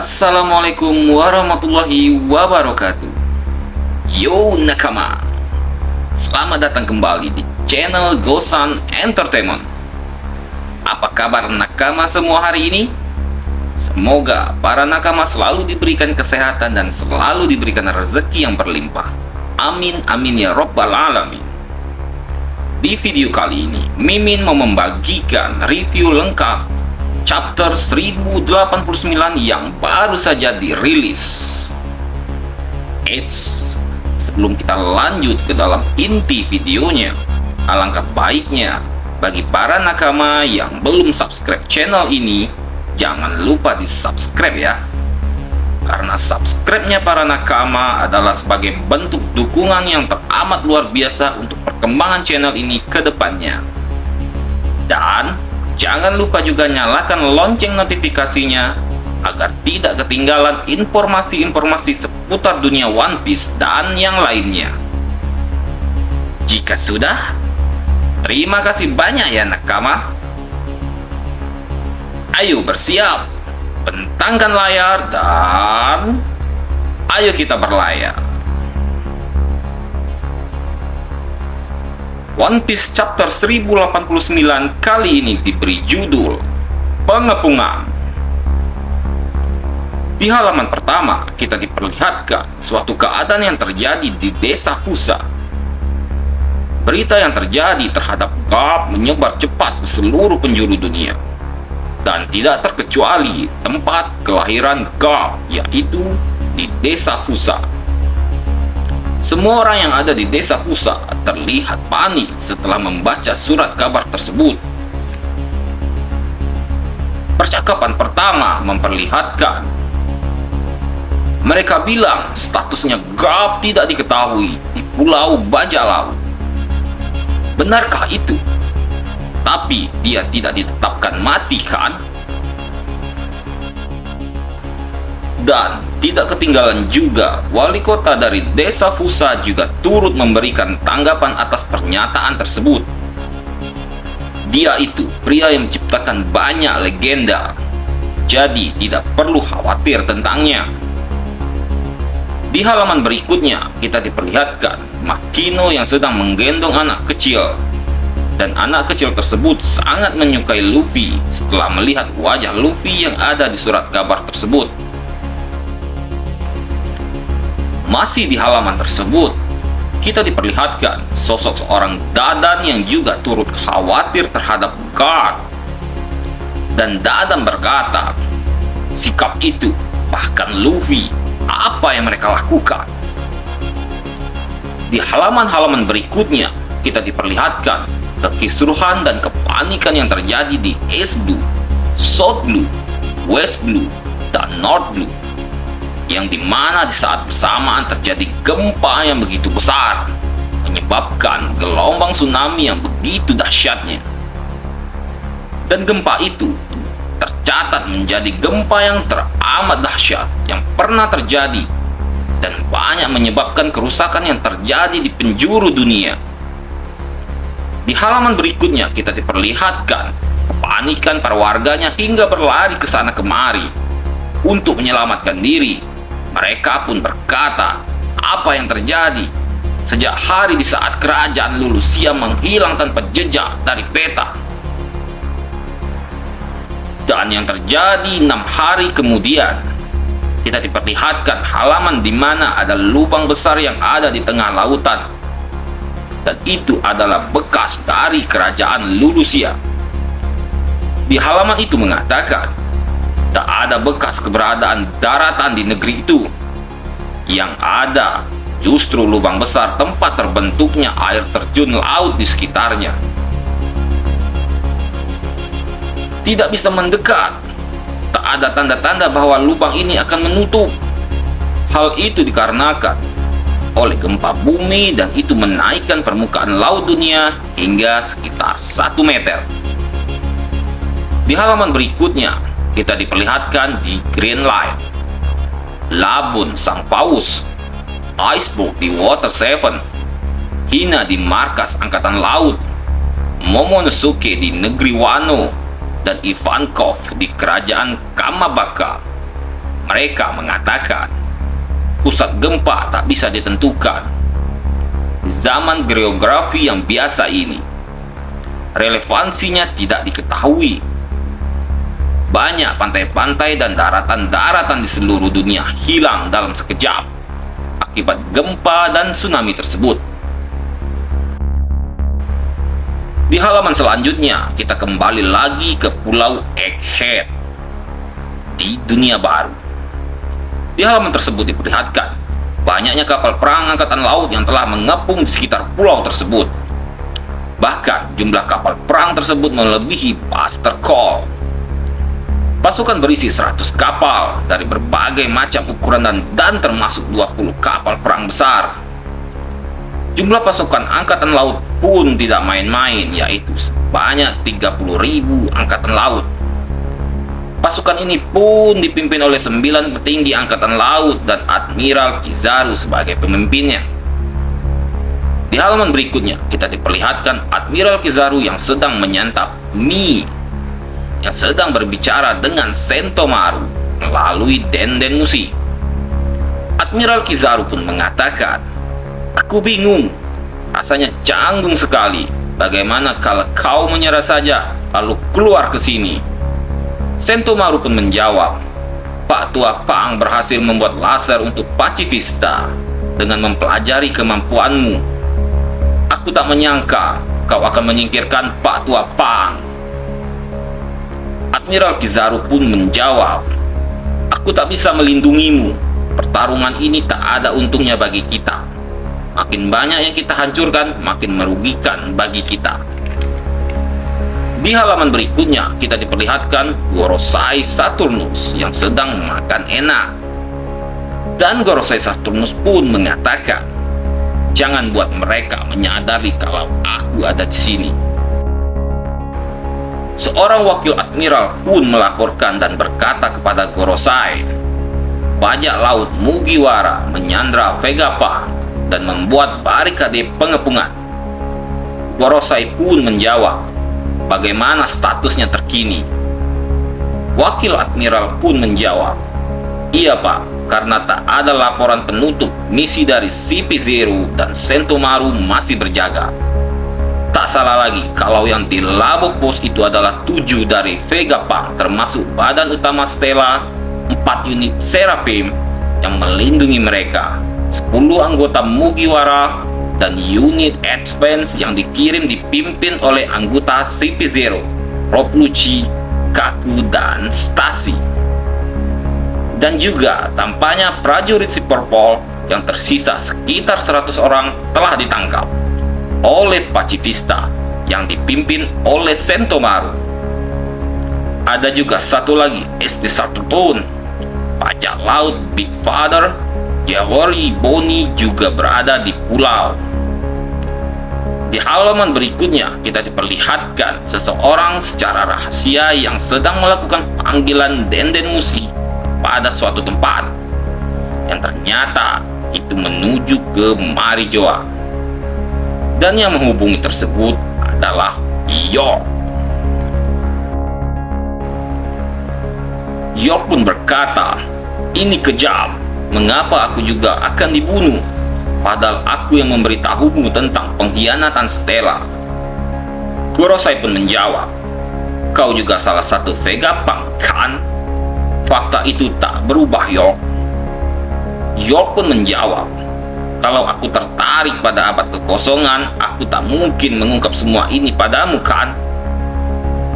Assalamualaikum warahmatullahi wabarakatuh. Yo nakama, selamat datang kembali di channel Gosan Entertainment. Apa kabar nakama semua hari ini? Semoga para nakama selalu diberikan kesehatan dan selalu diberikan rezeki yang berlimpah. Amin amin ya robbal alamin. Di video kali ini, Mimin mau membagikan review lengkap chapter 1089 yang baru saja dirilis. Eits, sebelum kita lanjut ke dalam inti videonya, alangkah baiknya bagi para nakama yang belum subscribe channel ini, jangan lupa di subscribe ya. Karena subscribe-nya para nakama adalah sebagai bentuk dukungan yang teramat luar biasa untuk perkembangan channel ini ke depannya. Dan jangan lupa juga nyalakan lonceng notifikasinya agar tidak ketinggalan informasi-informasi seputar dunia One Piece dan yang lainnya. Jika sudah, terima kasih banyak ya nakama. Ayo bersiap, bentangkan layar dan ayo kita berlayar. One Piece chapter 1089 kali ini diberi judul Pengepungan. Di halaman pertama, kita diperlihatkan suatu keadaan yang terjadi di desa Fusa. Berita yang terjadi terhadap Garp menyebar cepat ke seluruh penjuru dunia. Dan tidak terkecuali tempat kelahiran Garp, yaitu di desa Fusa. Semua orang yang ada di desa Fusa terlihat panik setelah membaca surat kabar tersebut. Percakapan pertama memperlihatkan mereka bilang statusnya Garp tidak diketahui di Pulau Bajak Laut. Benarkah itu? Tapi dia tidak ditetapkan mati kan? Dan tidak ketinggalan juga, wali kota dari desa Fusa juga turut memberikan tanggapan atas pernyataan tersebut. Dia itu pria yang menciptakan banyak legenda, jadi tidak perlu khawatir tentangnya. Di halaman berikutnya, kita diperlihatkan Makino yang sedang menggendong anak kecil. Dan anak kecil tersebut sangat menyukai Luffy setelah melihat wajah Luffy yang ada di surat kabar tersebut. Masih di halaman tersebut, kita diperlihatkan sosok seorang Dadan yang juga turut khawatir terhadap Garp. Dan Dadan berkata, sikap itu, bahkan Luffy, apa yang mereka lakukan? Di halaman-halaman berikutnya, kita diperlihatkan kekisruhan dan kepanikan yang terjadi di East Blue, South Blue, West Blue, dan North Blue, yang dimana di saat bersamaan terjadi gempa yang begitu besar, menyebabkan gelombang tsunami yang begitu dahsyatnya. Dan gempa itu tercatat menjadi gempa yang teramat dahsyat yang pernah terjadi, dan banyak menyebabkan kerusakan yang terjadi di penjuru dunia. Di halaman berikutnya kita diperlihatkan kepanikan para warganya hingga berlari ke sana kemari untuk menyelamatkan diri. Mereka pun berkata, apa yang terjadi sejak hari di saat kerajaan Lulusia menghilang tanpa jejak dari peta. Dan yang terjadi 6 hari kemudian, kita diperlihatkan halaman di mana ada lubang besar yang ada di tengah lautan. Dan itu adalah bekas dari kerajaan Lulusia. Di halaman itu mengatakan, tak ada bekas keberadaan daratan di negeri itu. Yang ada justru lubang besar tempat terbentuknya air terjun laut di sekitarnya. Tidak bisa mendekat. Tak ada tanda-tanda bahwa lubang ini akan menutup. Hal itu dikarenakan oleh gempa bumi dan itu menaikkan permukaan laut dunia hingga sekitar 1 meter. Di halaman berikutnya, kita diperlihatkan di Green Line, Labun Sang Paus, Iceberg di Water 7, Hina di markas Angkatan Laut, Momonosuke di negeri Wano, dan Ivankov di kerajaan Kamabaka. Mereka mengatakan pusat gempa tak bisa ditentukan. Di zaman geografi yang biasa ini, relevansinya tidak diketahui. Banyak pantai-pantai dan daratan-daratan di seluruh dunia hilang dalam sekejap akibat gempa dan tsunami tersebut. Di halaman selanjutnya, kita kembali lagi ke Pulau Egghead di dunia baru. Di halaman tersebut diperlihatkan banyaknya kapal perang angkatan laut yang telah mengepung di sekitar pulau tersebut. Bahkan jumlah kapal perang tersebut melebihi Buster Call. Pasukan berisi 100 kapal dari berbagai macam ukuran dan termasuk 20 kapal perang besar. Jumlah pasukan angkatan laut pun tidak main-main, yaitu sebanyak 30.000 angkatan laut. Pasukan ini pun dipimpin oleh 9 petinggi angkatan laut dan Admiral Kizaru sebagai pemimpinnya. Di halaman berikutnya, kita diperlihatkan Admiral Kizaru yang sedang menyantap mie, yang sedang berbicara dengan Sentomaru melalui denden musi. Admiral Kizaru pun mengatakan, "Aku bingung, rasanya canggung sekali. Bagaimana kalau kau menyerah saja lalu keluar ke sini?" Sentomaru pun menjawab, "Pak Tua Pang berhasil membuat laser untuk pacifista dengan mempelajari kemampuanmu. Aku tak menyangka kau akan menyingkirkan Pak Tua Pang." Admiral Kizaru pun menjawab, "Aku tak bisa melindungimu. Pertarungan ini tak ada untungnya bagi kita. Makin banyak yang kita hancurkan, makin merugikan bagi kita." Di halaman berikutnya, kita diperlihatkan Gorosei Saturnus yang sedang makan enak. Dan Gorosei Saturnus pun mengatakan, "Jangan buat mereka menyadari kalau aku ada di sini." Seorang wakil admiral pun melaporkan dan berkata kepada Gorosei, "Bajak laut Mugiwara menyandra Vegapunk dan membuat barikade pengepungan." Gorosei pun menjawab, "Bagaimana statusnya terkini?" Wakil admiral pun menjawab, "Iya Pak, karena tak ada laporan penutup, misi dari CP0 dan Sentomaru masih berjaga. Tak salah lagi kalau yang di Labo Pos itu adalah 7 dari Vegapunk, termasuk badan utama Stella, 4 unit Seraphim yang melindungi mereka, 10 anggota Mugiwara, dan unit Advance yang dikirim dipimpin oleh anggota CP0, Rob Lucci, Kaku, dan Stasi. Dan juga tampaknya prajurit si Purple yang tersisa sekitar 100 orang telah ditangkap oleh pacifista yang dipimpin oleh Sentomaru. Ada juga satu lagi, SD Saturn, bajak laut Big Father, Yawori Boni juga berada di pulau. Di halaman berikutnya, kita diperlihatkan seseorang secara rahasia yang sedang melakukan panggilan denden musi pada suatu tempat, yang ternyata itu menuju ke Marijoa. Dan yang menghubungi tersebut adalah York. York pun berkata, "Ini kejam, mengapa aku juga akan dibunuh? Padahal aku yang memberitahumu tentang pengkhianatan Stella." Gorosei pun menjawab, "Kau juga salah satu Vegapunk, kan? Fakta itu tak berubah, York." York pun menjawab, "Kalau aku tertarik pada abad kekosongan, aku tak mungkin mengungkap semua ini padamu, kan?"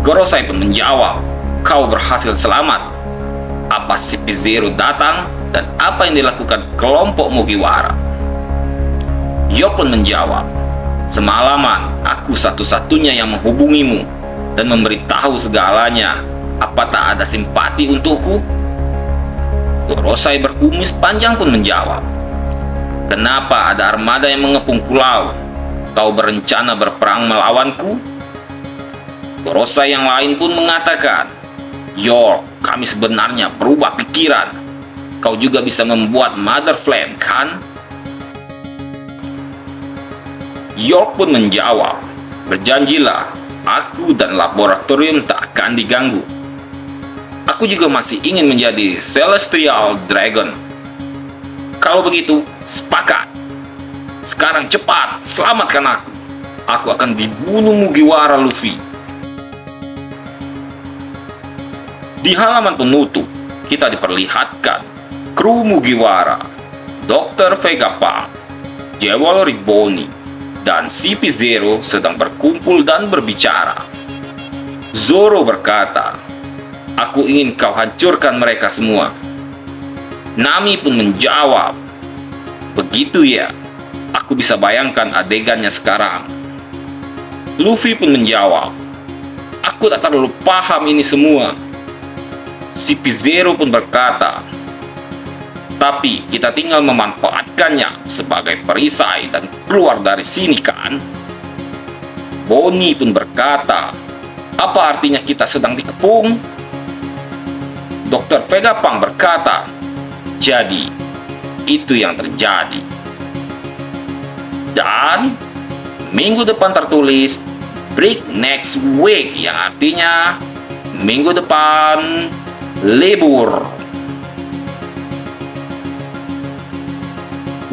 Gorosei pun menjawab, "Kau berhasil selamat. Apa CP0 datang dan apa yang dilakukan kelompok Mugiwara?" York pun menjawab, "Semalaman aku satu-satunya yang menghubungimu dan memberitahu segalanya. Apa tak ada simpati untukku?" Gorosei berkumis panjang pun menjawab, "Kenapa ada armada yang mengepung pulau? Kau berencana berperang melawanku?" Gorosei yang lain pun mengatakan, "York, kami sebenarnya berubah pikiran. Kau juga bisa membuat Mother Flame, kan?" York pun menjawab, "Berjanjilah, aku dan laboratorium tak akan diganggu." Aku juga masih ingin menjadi Celestial Dragon. Kalau begitu, sepakat. Sekarang cepat, selamatkan aku. Aku akan dibunuh Mugiwara Luffy. Di halaman penutup, kita diperlihatkan kru Mugiwara, Dr. Vegapunk, Jewel Ribboni, dan CP0 sedang berkumpul dan berbicara. Zoro berkata, "Aku ingin kau hancurkan mereka semua." Nami pun menjawab, "Begitu ya, aku bisa bayangkan adegannya sekarang." Luffy pun menjawab, "Aku tak terlalu paham ini semua." CP0 pun berkata, "Tapi kita tinggal memanfaatkannya sebagai perisai dan keluar dari sini kan?" Bonnie pun berkata, "Apa artinya kita sedang dikepung?" Dr. Vegapunk berkata, "Jadi, itu yang terjadi." Dan minggu depan tertulis break next week, yang artinya minggu depan libur.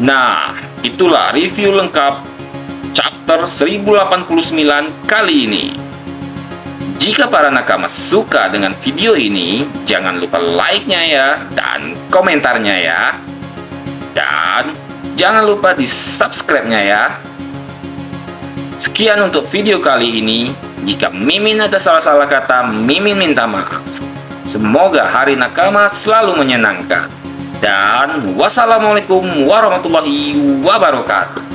Nah, itulah review lengkap chapter 1089 kali ini. Jika para nakama suka dengan video ini, jangan lupa like-nya ya, dan komentarnya ya. Dan jangan lupa di subscribe-nya ya. Sekian untuk video kali ini. Jika Mimin ada salah-salah kata, Mimin minta maaf. Semoga hari nakama selalu menyenangkan. Dan wassalamualaikum warahmatullahi wabarakatuh.